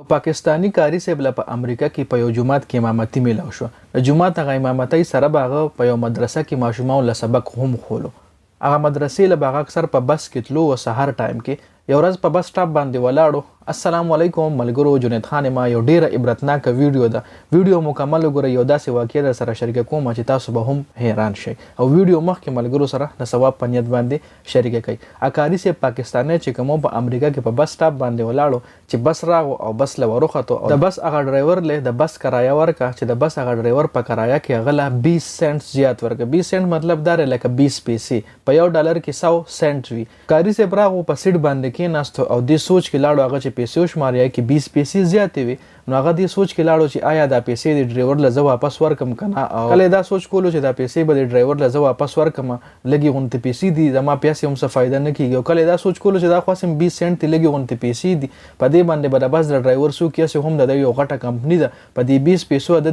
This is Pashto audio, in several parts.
پاکستانی کاری صاحب له په امریکا کې په یو جومات کې امامتي میلاو شو. د جومات هغه امامتۍ سره به هغه په یو مدرسه کې ماشومانو له سبق هم خولو. هغه مدرسې له به هغه اکثر په بس کې تلو او سهار ټایم کې یو ورځ په بس سټاپ باندې ولاړو. السلام علیکم ملګرو، جنید خان ما یو ډیره عبرتناکه ویډیو ده. ویډیو مکمل وګورئ، یو داسې واقعه در سره شریک کوم چې تاسو به هم حیران شئ. او ویډیو مخکې ملګرو سره د ثواب په نیت باندې شریک کړئ. اکاري صاحب پاکستانی چې کوم په امریکا کې په بس سټاپ باندې ولاړو چې بس راغو او بس له وروخته او د بس هغه ډرایور له د بس کرایه ورکړه چې د بس هغه ډرایور په کرایه کې هغه له 20 سنټ زیات ورکړه. 20 سنټ مطلب دا لکه 20 پیسې، په یو ډالر کې 100 سنټ وي. کاري صاحب راغو په سیټ باندې کېناستو او دې سوچ کې لاړو هغه چې پیسې وشماري کې 20 پیسې زیاتې وي. نو هغه دې سوچ کې لاړو چې آیا دا پیسې د ډرایور له زه واپس ورکم کنه. او کله دا سوچ کولو چې دا پیسې به د ډرایور له زه واپس ورکم، لګي غونډې پیسې دي زما پیسې هم څه فایده نه کیږي. او کله دا سوچ کولو چې دا خو سم 20 سنټ لګي غونډې پیسې دي، په دې باندې به د بس د ډرایور سو کې هم د یو غټه کمپنی ده، په دې 20 پیسو د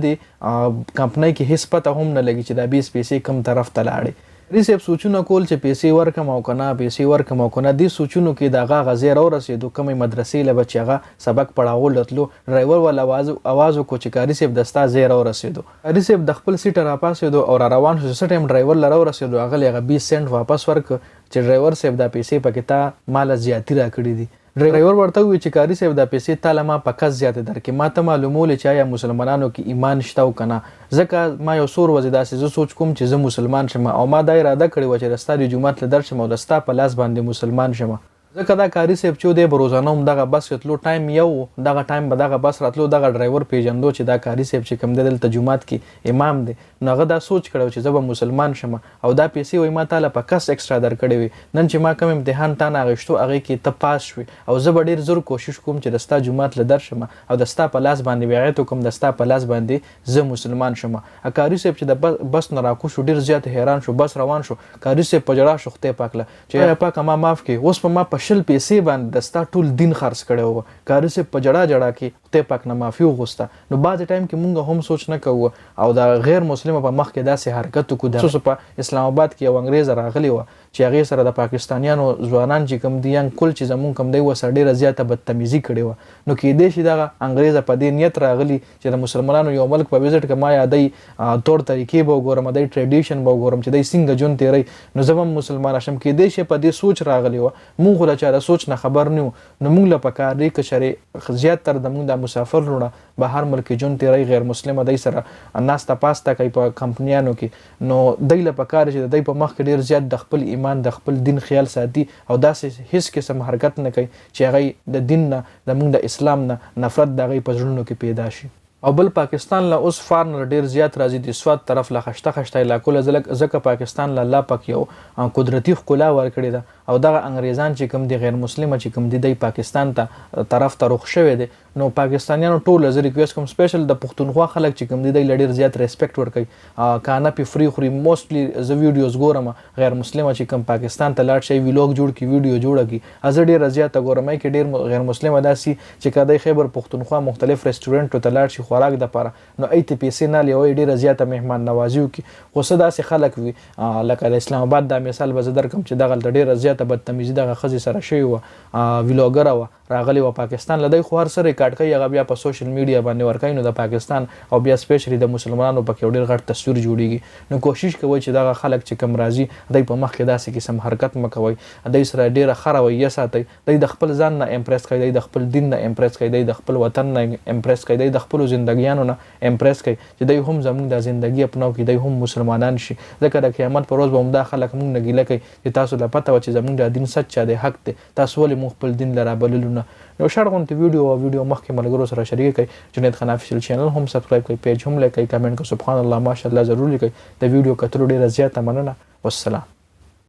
کمپنۍ کې هیڅ پته هم نه لګي چې دا 20 پیسې کم طرف ته لاړې. ریسیپ سوچونه کول چې پیسې ورکم او کنه پیسې ورکم او کنه. دې سوچونو کې دغه غزیر او رسیدو کومې مدرسې له بچیغه سبق پړاول راتلو. ډرایور ول आवाज کو چې کاری صاحب دستا زیر او رسیدو. کاری صاحب د خپل سیټ را پاسېدو او را روان شو. څه ټیم ډرایور لره رسیدو هغه لغه 20 سنټ واپس ورک چې ډرایور صاحب دا پیسې پکې تا مال زیاتی را کړې دي. ډرایور ورته وی چې کاری صاحب دا پیسې تعالی ما پکې زیاته درکې، ما ته معلومول چې آیا مسلمانانو کې ایمان شته او کنه. ځکه ما یو سور وځي داسې زه سوچ کوم چې زه مسلمان شم او ما دا اراده کړې و چې رستا د جمعه له درشم او رستا په لاس باندې مسلمان شم. ځکه دا کاری صاحب چې د بروزانه هم دغه بس تلو ټایم یو دغه ټایم به دغه بس راتلو. دغه ډرایور پیژندو چې دا کاری صاحب چې کوم د دلته جمعات کې امام دی، نو هغه دا سوچ کړو چې زه به مسلمان شم او دا پیسې وای ما تعالی په کس ایکسترا درکړې وي. نن چې ما کوم امتحان تا نه غشتو هغه کې ته پاس شوي او زه به ډیر زور کوشش کوم چې دستا جمعات له درشم او دستا په لاس باندې بیعت کوم، دستا په لاس باندې زه مسلمان شم. کاری صاحب چې د بس نه راکو شو ډیر زیات حیران شو. بس روان شو. کاری صاحب په جړه شو خته پاکله چې پاک ما معاف کړي. اوس په ما په شل پیسې باندې دستا ټول دین خرڅ کړي وو. کاری صاحب په جړه کې خته پاک نه معافي وغوسته. نو بعض ټایم کې مونږ هم سوچ نه کوو او دا غیر مسلمان په مخ کې داسې حرکت کو. د په اسلام آباد کې یو انګریز راغلی و چې هغه سره د پاکستانیانو ځوانان چې کم دي ان کل چې زمون کم دی وسه ډیره زیاته بدتمیزي کړې و. نو کې دې شي دا انګریز په دې نیت راغلی چې د مسلمانانو یو ملک په وزټ کې ما یادې تور طریقې به وګورم، د ټریډیشن به وګورم چې د څنګه جون تیری نو زمم مسلمان شم. کې دې شي په دې سوچ راغلی و. مونږ خو لا سوچ نه خبر نیو. نو مونږ له پکار دی ک شری زیات تر د مونږ د مسافر لونه بهر ملک جون تیری غیر مسلمه دای سره ناستا پاستا کوي په کمپنیانو کې. نو دای له پکار چې دای په مخ کې ډیر زیات د خپل ایمان د خپل دین خیال ساتي او داسې هیڅ قسم حرکت نه کوي چې هغه د دین نه د مونږ د اسلام نه نفرت دغه په زړونو کې پیدا شي. او بل پاکستان له اوس فارن ډیر زیات راځي د سواد طرف له خشته علاقو له ځکه پاکستان له الله پاک یو قدرتي ښکلا ورکړې ده او دغه انګریزان چې کوم دي غیر مسلمه چې کوم دي پاکستان ته طرف ته رخ شوی دي. نو پاکستانیانو ټول زه ریکویست کوم سپیشل د پښتونخوا خلک چې کوم دي ډیر زیات ریسپیکټ ورکوي. کانه پی فری خوري موستلی ز ویډیوز ګورم غیر مسلمه چې کوم پاکستان ته لاړ شي ویلوګ جوړ کی ویډیو جوړه کی از ډیر زیات ګورم کې ډیر غیر مسلمه داسي چې کدی خیبر پښتونخوا مختلف ریسټورانټ ته لاړ شي خوراک د پاره نو ایت پیسې نه لوي ډیر زیات مهمان نوازیو کی خو څه داسې خلک وي لکه اسلام آباد د مثال به زدر کوم چې دغه ډیر زیات بدتمیزي دغه خزي سره شوی و ویلوګر و راغلی و پاکستان لدی خو هر سره ریکارډ کوي هغه بیا په سوشل میډیا باندې ورکای نو د پاکستان او بیا سپیشلی د مسلمانانو په کې ډیر غټ تصویر جوړیږي. نو کوشش کوي چې دغه خلک چې کم راځي دای په مخ کې داسې قسم حرکت مکوي، دای سره ډیره خروي ساتي، دای د خپل ځان نه امپریس کوي، دای د خپل دین نه امپریس کوي، دای د خپل وطن نه امپریس کوي، دای د خپل ژوندګیانو نه امپریس کوي چې دای هم زموږ د ژوندګي اپناو کې دای هم مسلمانان شي. ځکه د قیامت پر ورځ به هم دا خلک موږ نه ګیله کوي چې تاسو لا پته و چې زموږ د دین سچ دی حق دی تاسو ولې موږ خپل دین لرا بللو نه. نو شړ غونډه ویډیو مخکې ملګرو سره شریک کړئ. جنید خان افیشل چینل هم سبسکرایب کړئ، پیج هم لایک کړئ، کمنټ کړئ، سبحان الله ماشاءالله ضروري کړئ. د ویډیو کتلو ډیره زیاته مننه. والسلام.